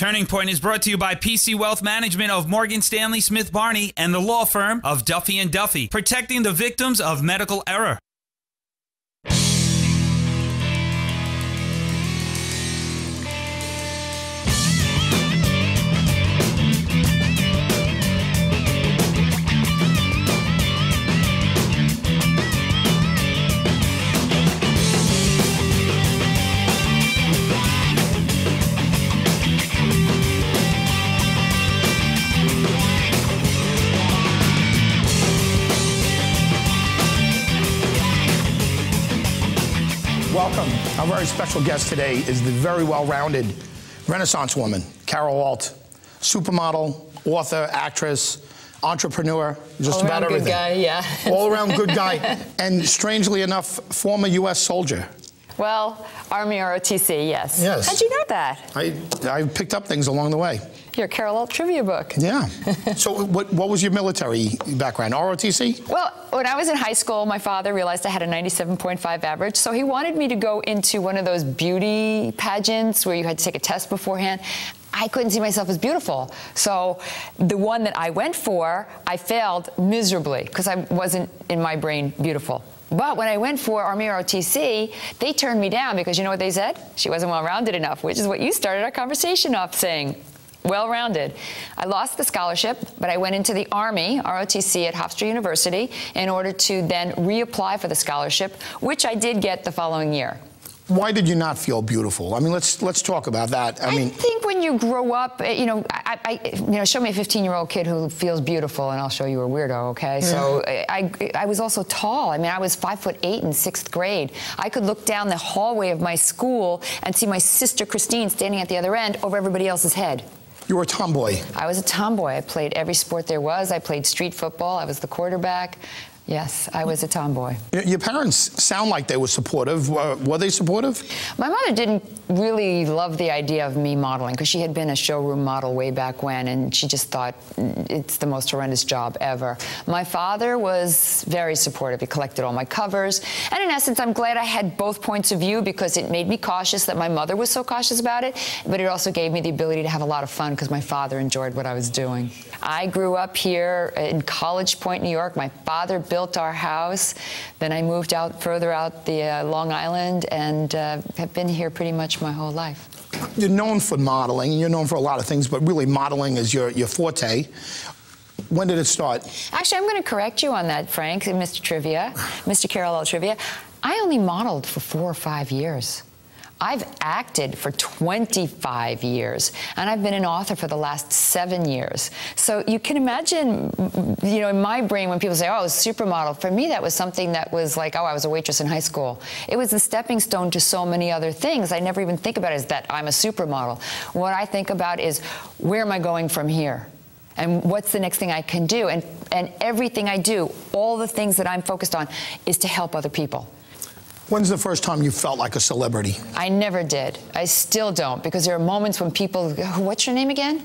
Turning Point is brought to you by PC Wealth Management of Morgan Stanley Smith Barney and the law firm of Duffy & Duffy, protecting the victims of medical error. Welcome. Our very special guest today is the very well-rounded Renaissance woman, Carol Alt, supermodel, author, actress, entrepreneur, just about everything. All-around good guy, yeah. All-around good guy, and strangely enough, former U.S. soldier. Well, Army ROTC, yes. Yes. How'd you know that? I picked up things along the way. Your Carol Alt trivia book. Yeah. So what was your military background? ROTC? Well, when I was in high school, my father realized I had a 97.5 average, so he wanted me to go into one of those beauty pageants where you had to take a test beforehand. I couldn't see myself as beautiful. So the one that I went for, I failed miserably because I wasn't, in my brain, beautiful. But when I went for Army ROTC, they turned me down because you know what they said? She wasn't well-rounded enough, which is what you started our conversation off saying. Well-rounded. I lost the scholarship, but I went into the Army, ROTC, at Hofstra University in order to then reapply for the scholarship, which I did get the following year. Why did you not feel beautiful? I mean, let's talk about that. I mean, think when you grow up, you know, show me a 15-year-old kid who feels beautiful, and I'll show you a weirdo. Okay, yeah. So I was also tall. I mean, I was 5'8" in 6th grade. I could look down the hallway of my school and see my sister Christine standing at the other end over everybody else's head. You were a tomboy. I was a tomboy. I played every sport there was. I played street football. I was the quarterback. Yes, I was a tomboy. Your parents sound like they were supportive. Were they supportive? My mother didn't really love the idea of me modeling because she had been a showroom model way back when, and she just thought it's the most horrendous job ever. My father was very supportive. He collected all my covers. And in essence, I'm glad I had both points of view because it made me cautious that my mother was so cautious about it, but it also gave me the ability to have a lot of fun because my father enjoyed what I was doing. I grew up here in College Point, New York. My father built our house. Then I moved out further out the Long Island and have been here pretty much my whole life. You're known for modeling. You're known for a lot of things, but really modeling is your forte. When did it start? Actually, I'm going to correct you on that, Frank, Mr. Trivia, Mr. Carol Alt Trivia. I only modeled for 4 or 5 years. I've acted for 25 years, and I've been an author for the last 7 years. So you can imagine, you know, in my brain when people say, oh, I was a supermodel, for me that was something that was like, oh, I was a waitress in high school. It was the stepping stone to so many other things. I never even think about it as that I'm a supermodel. What I think about is, where am I going from here? And what's the next thing I can do? And everything I do, all the things that I'm focused on, is to help other people. When's the first time you felt like a celebrity? I never did. I still don't, because there are moments when people, what's your name again?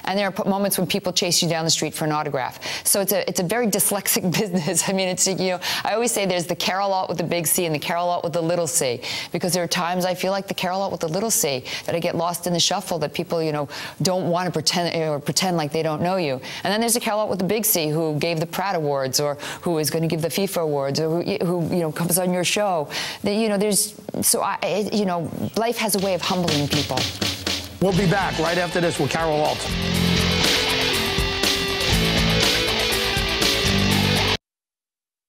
And there are moments when people chase you down the street for an autograph. So it's a very dyslexic business. I mean, it's, you know, I always say there's the Carol Alt with the big C and the Carol Alt with the little c, because there are times I feel like the Carol Alt with the little c, that I get lost in the shuffle, that people, you know, don't want to pretend or pretend like they don't know you. And then there's the Carol Alt with the big C, who gave the Pratt Awards, or who is going to give the FIFA Awards, or who you know, comes on your show. You know, there's, so you know, life has a way of humbling people. We'll be back right after this with Carol Alt.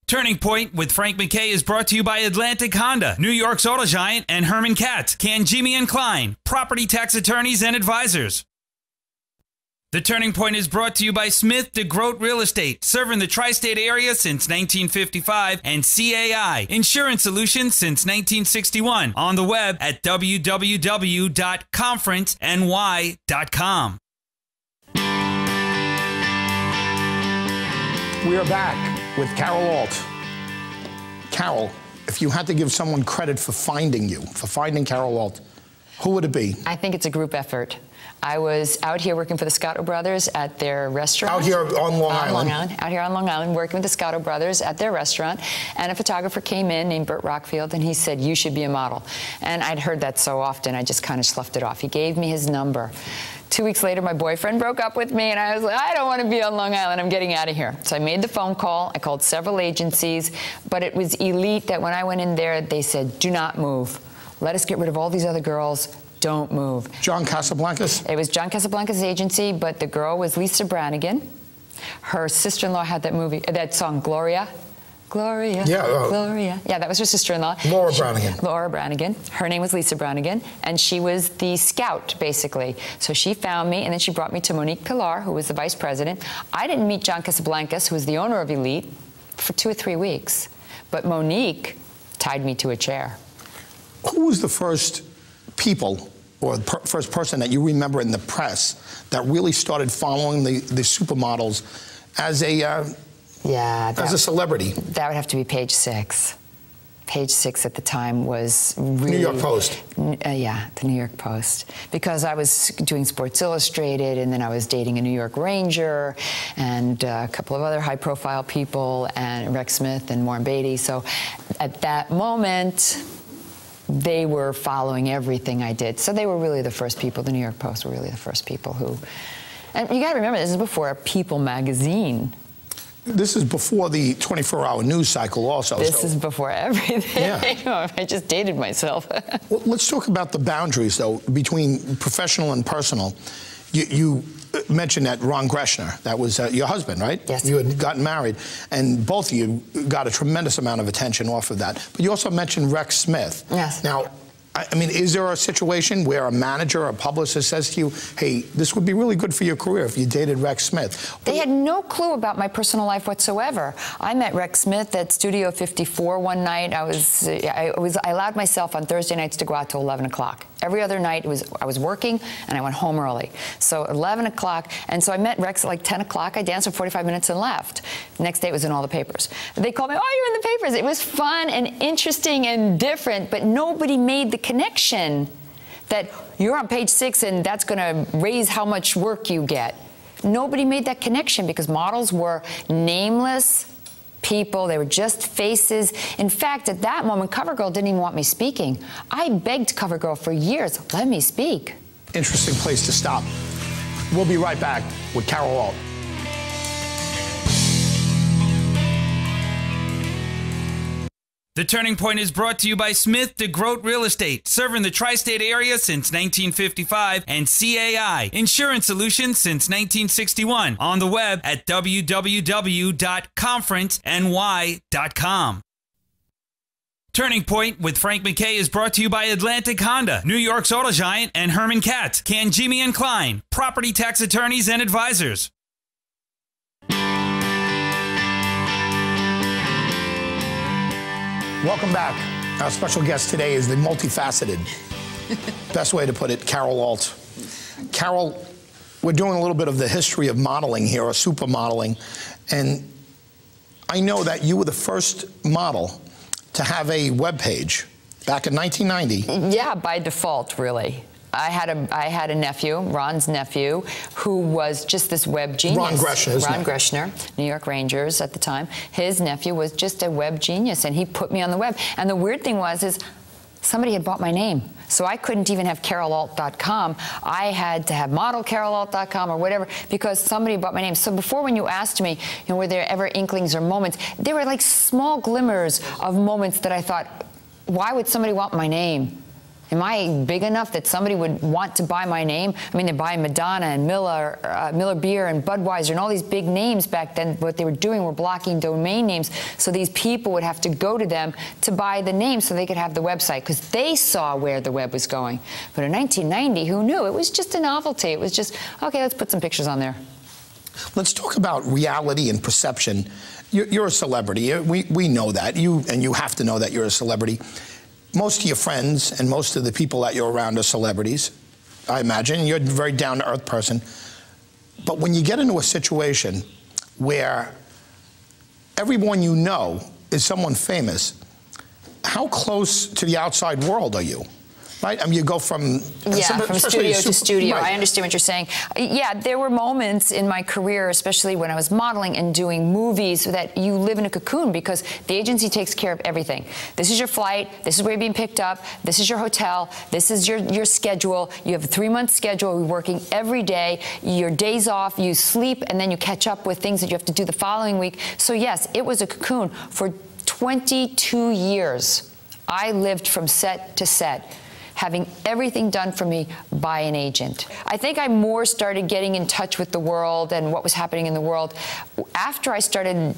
Turning Point with Frank MacKay is brought to you by Atlantic Honda, New York's auto giant, and Herman Katz, Kangemi & Klein, property tax attorneys and advisors. The Turning Point is brought to you by Smith DeGroat Real Estate, serving the tri-state area since 1955, and CAI, Insurance Solutions since 1961. On the web at www.conferenceny.com. We are back with Carol Alt. Carol, if you had to give someone credit for finding you, for finding Carol Alt, Who would it be? I think it's a group effort. I was out here working for the Scotto Brothers at their restaurant. Out here on Long Island? Out here on Long Island, working with the Scotto Brothers at their restaurant. And a photographer came in named Burt Rockfield, and he said, you should be a model. And I'd heard that so often, I just kind of sloughed it off. He gave me his number. 2 weeks later, my boyfriend broke up with me, and I was like, I don't want to be on Long Island. I'm getting out of here. So I made the phone call. I called several agencies, but it was elite that when I went in there, they said, do not move. Let us get rid of all these other girls. Don't move. John Casablancas? It was John Casablancas' agency, but the girl was Lisa Branigan. Her sister-in-law had that song, Gloria. Gloria, yeah, Gloria. Yeah, that was her sister-in-law. Laura Branigan. Laura Branigan. Her name was Lisa Branigan, and she was the scout, basically. So she found me, and then she brought me to Monique Pilar, who was the vice president. I didn't meet John Casablancas, who was the owner of Elite, for 2 or 3 weeks. But Monique tied me to a chair. Who was the first people or the first person that you remember in the press that really started following the supermodels as a celebrity? That would have to be Page Six. Page Six at the time was really... New York Post. Yeah, the New York Post. Because I was doing Sports Illustrated, and then I was dating a New York Ranger, and a couple of other high-profile people, and Rex Smith and Warren Beatty. So at that moment, they were following everything I did. So they were really the first people, the New York Post were really the first people who... And you gotta remember, this is before People magazine. This is before the 24-hour news cycle also. This is before everything. Yeah. I just dated myself. Well, let's talk about the boundaries, though, between professional and personal. You mentioned that Ron Greschner, that was your husband, right? Yes. You had gotten married, and both of you got a tremendous amount of attention off of that. But you also mentioned Rex Smith. Yes. Now, I mean, is there a situation where a manager or a publicist says to you, hey, this would be really good for your career if you dated Rex Smith? They had no clue about my personal life whatsoever. I met Rex Smith at Studio 54 one night. I allowed myself on Thursday nights to go out till 11 o'clock. Every other night I was working, and I went home early. So 11 o'clock, and so I met Rex at like 10 o'clock. I danced for 45 minutes and left. The next day it was in all the papers. They called me, oh, you're in the papers. It was fun and interesting and different, but nobody made the connection that you're on Page Six and that's going to raise how much work you get. Nobody made that connection because models were nameless people. They were just faces. In fact, at that moment, CoverGirl didn't even want me speaking. I begged CoverGirl for years, let me speak. Interesting place to stop. We'll be right back with Carol Alt. The Turning Point is brought to you by Smith DeGroat Real Estate, serving the tri-state area since 1955, and CAI, Insurance Solutions since 1961. On the web at www.conferenceny.com. Turning Point with Frank MacKay is brought to you by Atlantic Honda, New York's Auto Giant, and Herman Katz, Kanjimi & Klein, property tax attorneys and advisors. Welcome back. Our special guest today is the multifaceted, best way to put it, Carol Alt. Carol, we're doing a little bit of the history of modeling here, or supermodeling, and I know that you were the first model to have a web page back in 1990. Yeah, by default, really. I had a nephew, Ron's nephew, who was just this web genius. Ron Greschner. Ron Greschner, New York Rangers at the time. His nephew was just a web genius, and he put me on the web. And the weird thing was somebody had bought my name. So I couldn't even have carolalt.com. I had to have modelcarolalt.com or whatever because somebody bought my name. So before, when you asked me, were there ever inklings or moments, there were like small glimmers of moments that I thought, why would somebody want my name? Am I big enough that somebody would want to buy my name? I mean, they're buying Madonna and Miller Beer and Budweiser and all these big names back then. What they were doing were blocking domain names, so these people would have to go to them to buy the name so they could have the website, because they saw where the web was going. But in 1990, who knew? It was just a novelty. It was just, okay, let's put some pictures on there. Let's talk about reality and perception. You're a celebrity. We know that. You have to know that you're a celebrity. Most of your friends and most of the people that you're around are celebrities, I imagine. You're a very down-to-earth person. But when you get into a situation where everyone you know is someone famous, how close to the outside world are you? right? I mean, you go from from studio to studio. Right. I understand what you're saying. Yeah, there were moments in my career, especially when I was modeling and doing movies, that you live in a cocoon because the agency takes care of everything. This is your flight. This is where you're being picked up. This is your hotel. This is your schedule. You have a 3-month schedule. You're working every day. Your days off. You sleep, and then you catch up with things that you have to do the following week. So yes, it was a cocoon for 22 years. I lived from set to set, having everything done for me by an agent. I think I more started getting in touch with the world and what was happening in the world after I started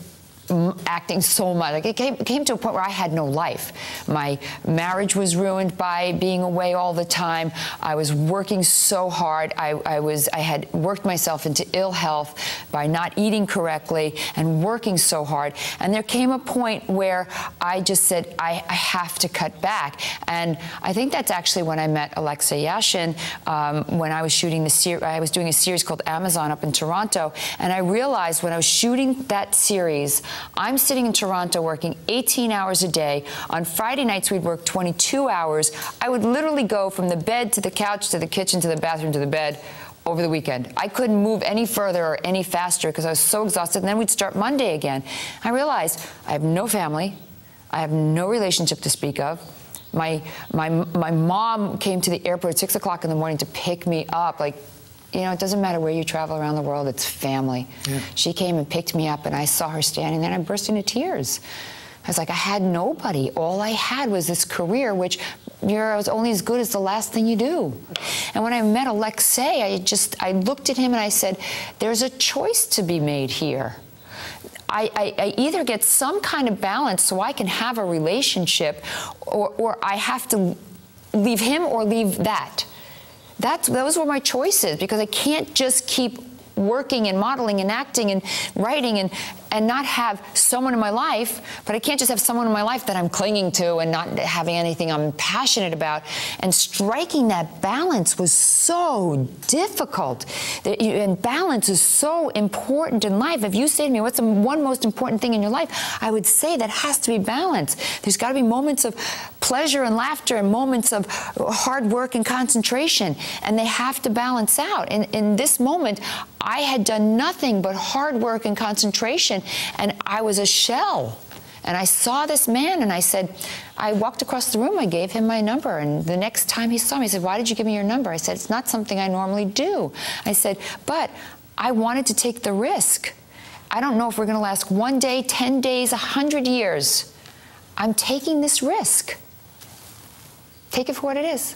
acting so much. Like it came to a point where I had no life. My marriage was ruined by being away all the time. I was working so hard. I had worked myself into ill health by not eating correctly and working so hard. And there came a point where I just said, I have to cut back. And I think that's actually when I met Alexei Yashin, when I was shooting the series. I was doing a series called Amazon up in Toronto. And I realized when I was shooting that series, I'm sitting in Toronto working 18 hours a day. On Friday nights, we'd work 22 hours. I would literally go from the bed to the couch to the kitchen to the bathroom to the bed over the weekend. I couldn't move any further or any faster because I was so exhausted. And then we'd start Monday again. I realized I have no family. I have no relationship to speak of. My mom came to the airport at 6 o'clock in the morning to pick me up. Like, you know, it doesn't matter where you travel around the world, it's family. Yeah. She came and picked me up, and I saw her standing there, and I burst into tears. I was like, I had nobody. All I had was this career, which was only as good as the last thing you do. And when I met Alexei, I looked at him and I said, there's a choice to be made here. I either get some kind of balance so I can have a relationship, or I have to leave him or leave that. Those were my choices, because I can't just keep working and modeling and acting and writing and not have someone in my life, but I can't just have someone in my life that I'm clinging to and not having anything I'm passionate about. And striking that balance was so difficult. And balance is so important in life. If you say to me, what's the one most important thing in your life? I would say that has to be balance. There's got to be moments of pleasure and laughter and moments of hard work and concentration, and they have to balance out. In this moment, I had done nothing but hard work and concentration, and I was a shell. And I saw this man, and I walked across the room, I gave him my number, and the next time he saw me, he said, why did you give me your number? I said, it's not something I normally do. I said, but I wanted to take the risk. I don't know if we're going to last 1 day, 10 days, 100 years. I'm taking this risk. Take it for what it is.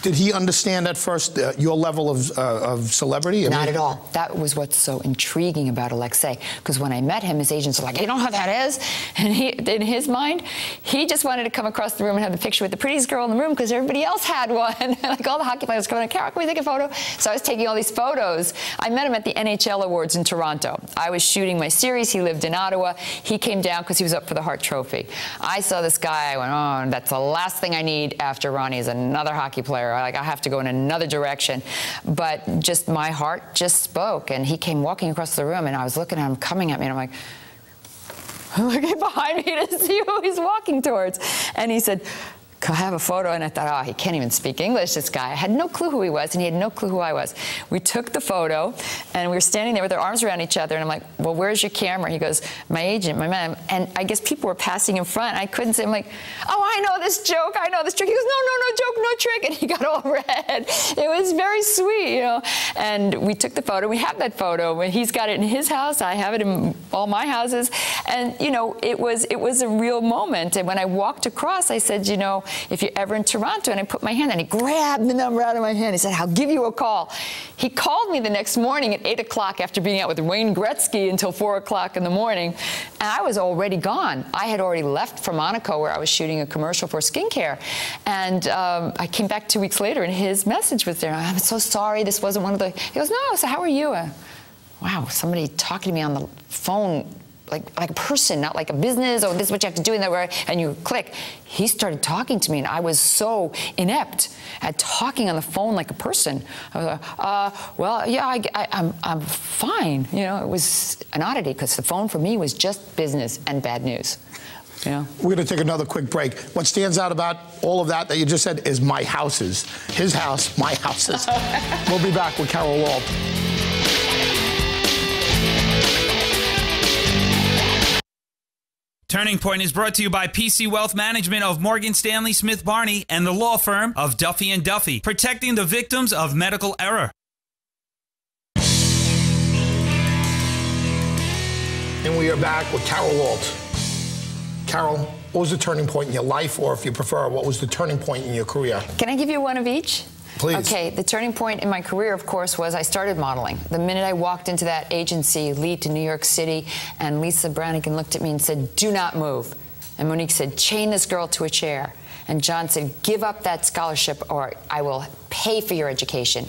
Did he understand at first your level of celebrity? Not at all. That was what's so intriguing about Alexei, because when I met him, his agents were like, you know how that is? And in his mind, he just wanted to come across the room and have the picture with the prettiest girl in the room because everybody else had one. Like all the hockey players coming, Carol, can we take a photo? So I was taking all these photos. I met him at the NHL Awards in Toronto. I was shooting my series. He lived in Ottawa. He came down because he was up for the Hart Trophy. I saw this guy. I went, oh, that's the last thing I need after Ronnie is another hockey player. I have to go in another direction. But just my heart just spoke, and he came walking across the room, and I was looking at him coming at me, and I'm like, looking behind me to see who he's walking towards. And he said, can I have a photo? And I thought, oh, he can't even speak English, this guy. I had no clue who he was, and he had no clue who I was. We took the photo, and we were standing there with our arms around each other, and I'm like, well, where's your camera? He goes, my agent, my man. And I guess people were passing in front. I couldn't say, I'm like, oh, I know this joke. I know this trick. He goes, no joke, no trick. And he got all red. It was very sweet, you know. And we took the photo. We have that photo. He's got it in his house. I have it in all my houses. And, you know, it was a real moment. And when I walked across, I said, you know, if you're ever in Toronto, and I put my hand, and he grabbed the number out of my hand. He said, I'll give you a call. He called me the next morning at 8 o'clock after being out with Wayne Gretzky until 4 o'clock in the morning, and I was already gone. I had already left for Monaco, where I was shooting a commercial for skincare, and I came back 2 weeks later, and his message was there. I'm so sorry, this wasn't one of the... He goes, no, so how are you? Wow, somebody talking to me on the phone, like a person, not like a business, or this is what you have to do, and you click. He started talking to me, and I was so inept at talking on the phone like a person. I was like, well, yeah, I'm fine. You know, it was an oddity, because the phone for me was just business and bad news. Yeah. We're going to take another quick break. What stands out about all of that you just said is my houses. His house, my houses. We'll be back with Carol Walt. Turning Point is brought to you by PC Wealth Management of Morgan Stanley Smith Barney and the law firm of Duffy & Duffy, protecting the victims of medical error. And we are back with Carol Walt. Carol, what was the turning point in your life, or if you prefer, what was the turning point in your career? Can I give you one of each? Please. Okay, the turning point in my career, of course, was I started modeling. The minute I walked into that agency, lead to New York City, and Lisa Branigan looked at me and said, "Do not move." And Monique said, "Chain this girl to a chair." And John said, "Give up that scholarship or I will pay for your education."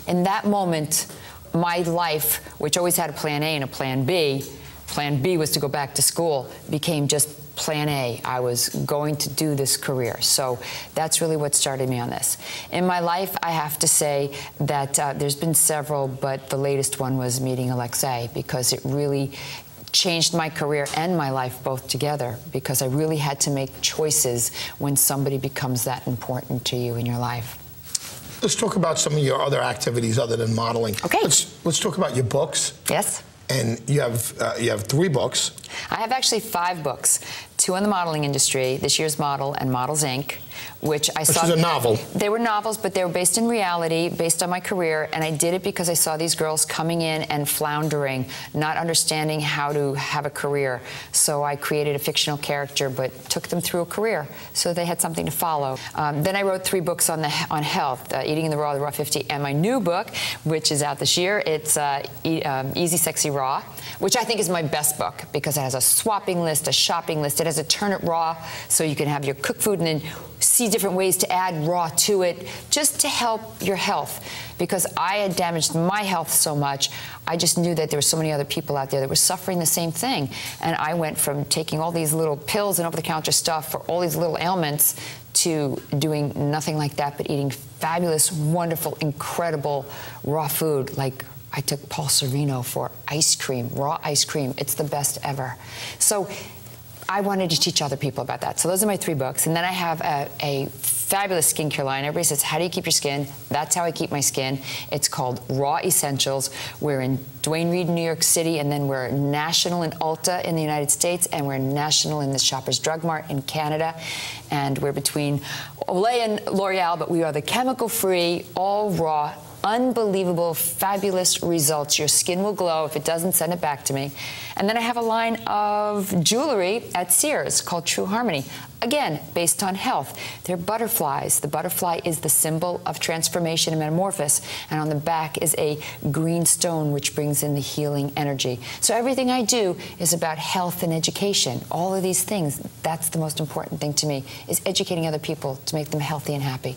In that moment, my life, which always had a plan A and a plan B was to go back to school, became just plan A. I was going to do this career. So that's really what started me on this. In my life, I have to say that there's been several, but the latest one was meeting Alexei, because it really changed my career and my life both together, because I really had to make choices when somebody becomes that important to you in your life. Let's talk about some of your other activities other than modeling. Okay. Let's talk about your books. Yes. And you have 3 books. I have actually 5 books. 2 in the modeling industry, This Year's Model and Models, Inc., which I saw. This is a novel. They were novels, but they were based in reality, based on my career, and I did it because I saw these girls coming in and floundering, not understanding how to have a career. So I created a fictional character, but took them through a career, so they had something to follow. Then I wrote 3 books on health, Eating in the Raw, the Raw 50, and my new book, which is out this year. It's Easy, Sexy, Raw, which I think is my best book, because it has a swapping list, a shopping list. It has a turn it raw, so you can have your cooked food and then see different ways to add raw to it, just to help your health. Because I had damaged my health so much, I just knew that there were so many other people out there that were suffering the same thing. And I went from taking all these little pills and over-the-counter stuff for all these little ailments to doing nothing like that, but eating fabulous, wonderful, incredible raw food. Like, I took Paul Sereno for ice cream, raw ice cream. It's the best ever. So I wanted to teach other people about that. So those are my 3 books. And then I have a fabulous skincare line. Everybody says, how do you keep your skin? That's how I keep my skin. It's called Raw Essentials. We're in Duane Reade, New York City, and then we're national in Ulta in the United States, and we're national in the Shoppers Drug Mart in Canada. And we're between Olay and L'Oreal, but we are the chemical-free, all raw, unbelievable, fabulous results. Your skin will glow. If it doesn't, send it back to me. And then I have a line of jewelry at Sears called True Harmony. Again, based on health. They're butterflies. The butterfly is the symbol of transformation and metamorphosis. And on the back is a green stone, which brings in the healing energy. So everything I do is about health and education. All of these things, that's the most important thing to me, is educating other people to make them healthy and happy.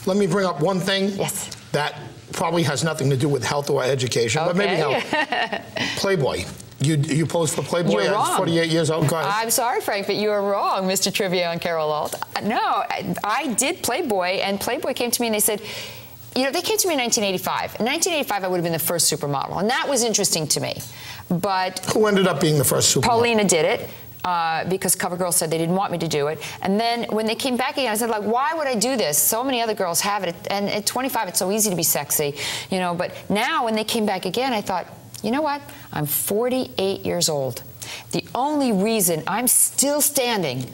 Let me bring up one thing. Yes. That probably has nothing to do with health or education, but maybe health. Playboy. You posed for Playboy at 48 years old? Go ahead. I'm sorry, Frank, but you are wrong, Mr. Trivia and Carol Walt. No, I did Playboy, and Playboy came to me and they said, you know, they came to me in 1985. In 1985, I would have been the first supermodel, and that was interesting to me. But who ended up being the first supermodel? Paulina did it. Because CoverGirl said they didn't want me to do it. And then when they came back again, I said, like, why would I do this? So many other girls have it. And at 25, it's so easy to be sexy, you know. But now when they came back again, I thought, you know what? I'm 48 years old. The only reason I'm still standing,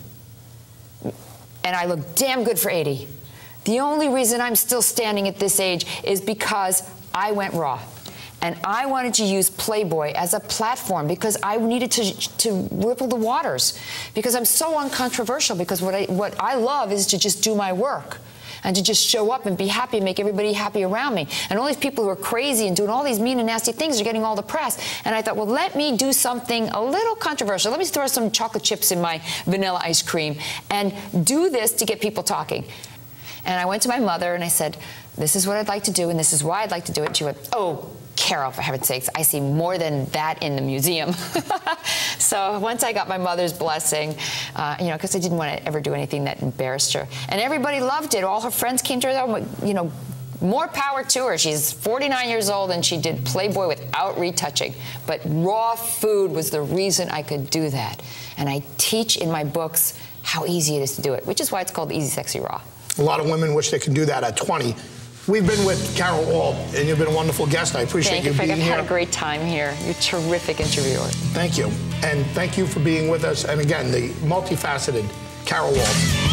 and I look damn good for 80, the only reason I'm still standing at this age is because I went raw. And I wanted to use Playboy as a platform because I needed to ripple the waters. Because I'm so uncontroversial, because what I love is to just do my work and to just show up and be happy and make everybody happy around me. And all these people who are crazy and doing all these mean and nasty things are getting all the press. And I thought, well, let me do something a little controversial. Let me throw some chocolate chips in my vanilla ice cream and do this to get people talking. And I went to my mother and I said, this is what I'd like to do and this is why I'd like to do it. And she went, oh, Carol, for heaven's sakes, I see more than that in the museum. So once I got my mother's blessing, you know, because I didn't want to ever do anything that embarrassed her. And everybody loved it. All her friends came to her, you know, More power to her. She's 49 years old and she did Playboy without retouching. But raw food was the reason I could do that. And I teach in my books how easy it is to do it, which is why it's called Easy Sexy Raw. A lot of women wish they could do that at 20. We've been with Carol Alt, and you've been a wonderful guest. I appreciate you being here. I've had a great time here. You're a terrific interviewer. Thank you. And thank you for being with us. And again, the multifaceted Carol Alt.